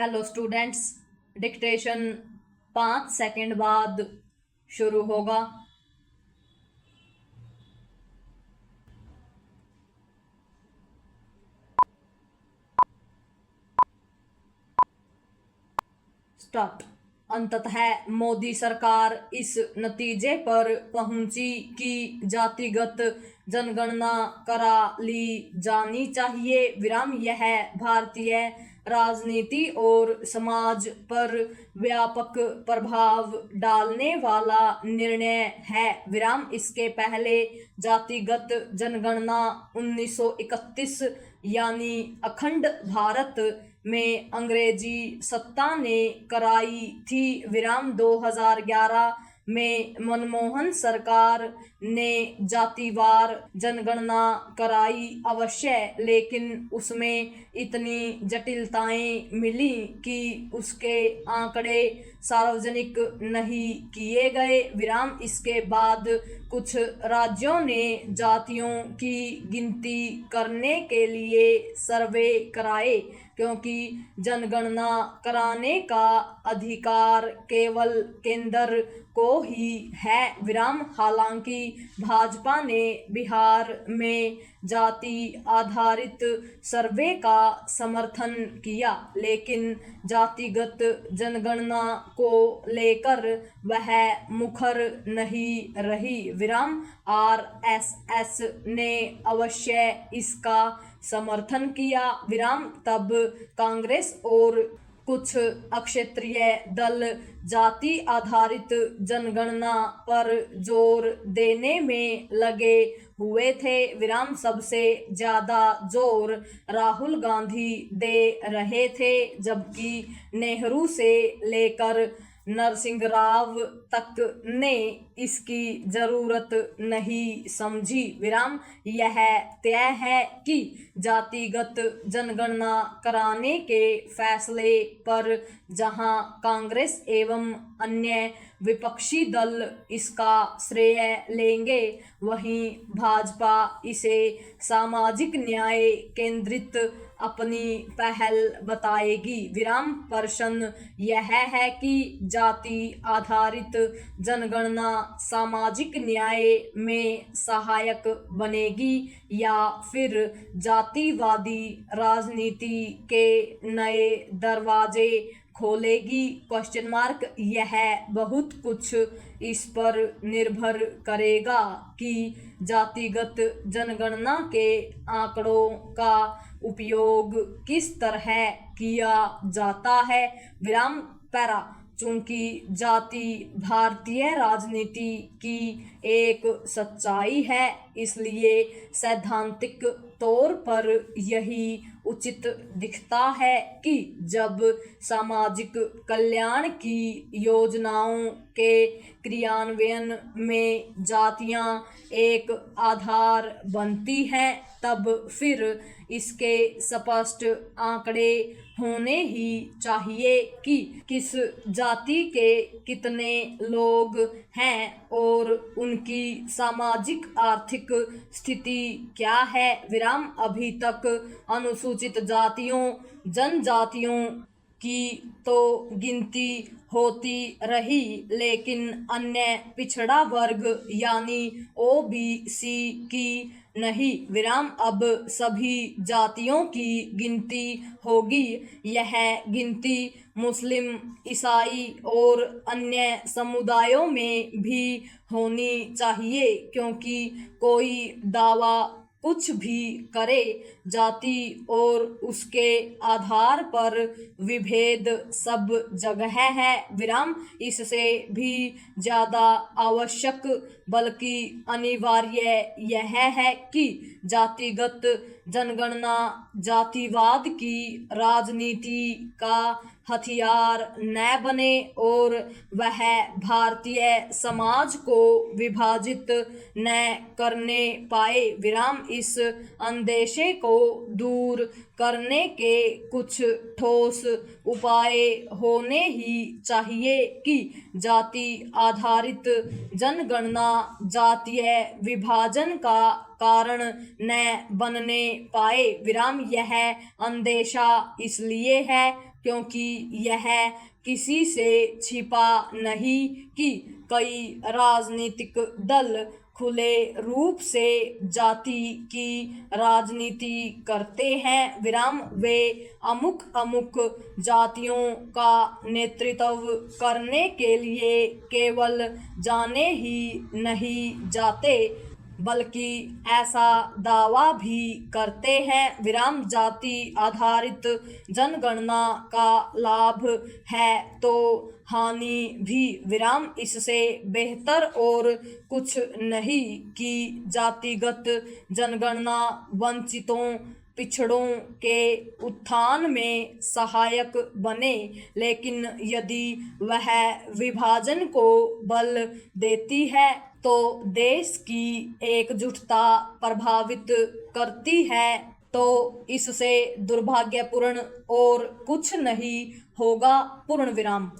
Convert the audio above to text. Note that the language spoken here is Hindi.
हेलो स्टूडेंट्स, डिक्टेशन 5 सेकंड बाद शुरू होगा। स्टार्ट। अंततः मोदी सरकार इस नतीजे पर पहुंची कि जातिगत जनगणना करा ली जानी चाहिए। विराम यह भारतीय राजनीति और समाज पर व्यापक प्रभाव डालने वाला निर्णय है। विराम इसके पहले जातिगत जनगणना 1931 यानी अखंड भारत में अंग्रेजी सत्ता ने कराई थी। विराम 2011 में मनमोहन सरकार ने जातिवार जनगणना कराई अवश्य, लेकिन उसमें इतनी जटिलताएं मिली कि उसके आंकड़े सार्वजनिक नहीं किए गए। विराम इसके बाद कुछ राज्यों ने जातियों की गिनती करने के लिए सर्वे कराए, क्योंकि जनगणना कराने का अधिकार केवल केंद्र को ही है। विराम हालांकि भाजपा ने बिहार में जाति आधारित सर्वे का समर्थन किया, लेकिन जातिगत जनगणना को लेकर वह मुखर नहीं रही। विराम आरएसएस ने अवश्य इसका समर्थन किया। विराम तब कांग्रेस और कुछ अक्षत्रिय दल जाति आधारित जनगणना पर जोर देने में लगे हुए थे। विराम सबसे ज्यादा जोर राहुल गांधी दे रहे थे, जबकि नेहरू से लेकर नरसिंह राव तक ने इसकी जरूरत नहीं समझी। विराम यह तय है कि जातिगत जनगणना कराने के फैसले पर जहां कांग्रेस एवं अन्य विपक्षी दल इसका श्रेय लेंगे, वहीं भाजपा इसे सामाजिक न्याय केंद्रित अपनी पहल बताएगी। विराम प्रश्न यह है कि जाति आधारित जनगणना सामाजिक न्याय में सहायक बनेगी या फिर जातिवादी राजनीति के नए दरवाजे खोलेगी? Question mark. यह बहुत कुछ इस पर निर्भर करेगा कि जातिगत जनगणना के आंकड़ों का उपयोग किस तरह किया जाता है। विराम पैरा। चूंकि जाति भारतीय राजनीति की एक सच्चाई है, इसलिए सैद्धांतिक तौर पर यही उचित दिखता है कि जब सामाजिक कल्याण की योजनाओं के क्रियान्वयन में जातियां एक आधार बनती हैं, तब फिर इसके स्पष्ट आंकड़े होने ही चाहिए कि किस जाति के कितने लोग हैं और उनकी सामाजिक आर्थिक स्थिति क्या है। विराम अभी तक अनुसूचित जातियों जनजातियों की तो गिनती होती रही, लेकिन अन्य पिछड़ा वर्ग यानी ओबीसी की नहीं। विराम अब सभी जातियों की गिनती होगी। यह गिनती मुस्लिम, ईसाई और अन्य समुदायों में भी होनी चाहिए, क्योंकि कोई दावा कुछ भी करे, जाति और उसके आधार पर विभेद सब जगह है। विराम इससे भी ज्यादा आवश्यक बल्कि अनिवार्य यह है कि जातिगत जनगणना जातिवाद की राजनीति का हथियार न बने और वह भारतीय समाज को विभाजित न करने पाए। विराम इस अंदेशे को दूर करने के कुछ ठोस उपाय होने ही चाहिए कि जाति आधारित जनगणना जातीय विभाजन का कारण न बनने पाए। विराम यह अंदेशा इसलिए है क्योंकि यह किसी से छिपा नहीं कि कई राजनीतिक दल खुले रूप से जाति की राजनीति करते हैं। विराम वे अमुक अमुक जातियों का नेतृत्व करने के लिए केवल जाने ही नहीं जाते बल्कि ऐसा दावा भी करते हैं विराम जाति आधारित जनगणना का लाभ है तो हानि भी विराम इससे बेहतर और कुछ नहीं कि जातिगत जनगणना वंचितों पिछड़ों के उत्थान में सहायक बने, लेकिन यदि वह विभाजन को बल देती है तो देश की एकजुटता प्रभावित करती है, तो इससे दुर्भाग्यपूर्ण और कुछ नहीं होगा। पूर्ण विराम।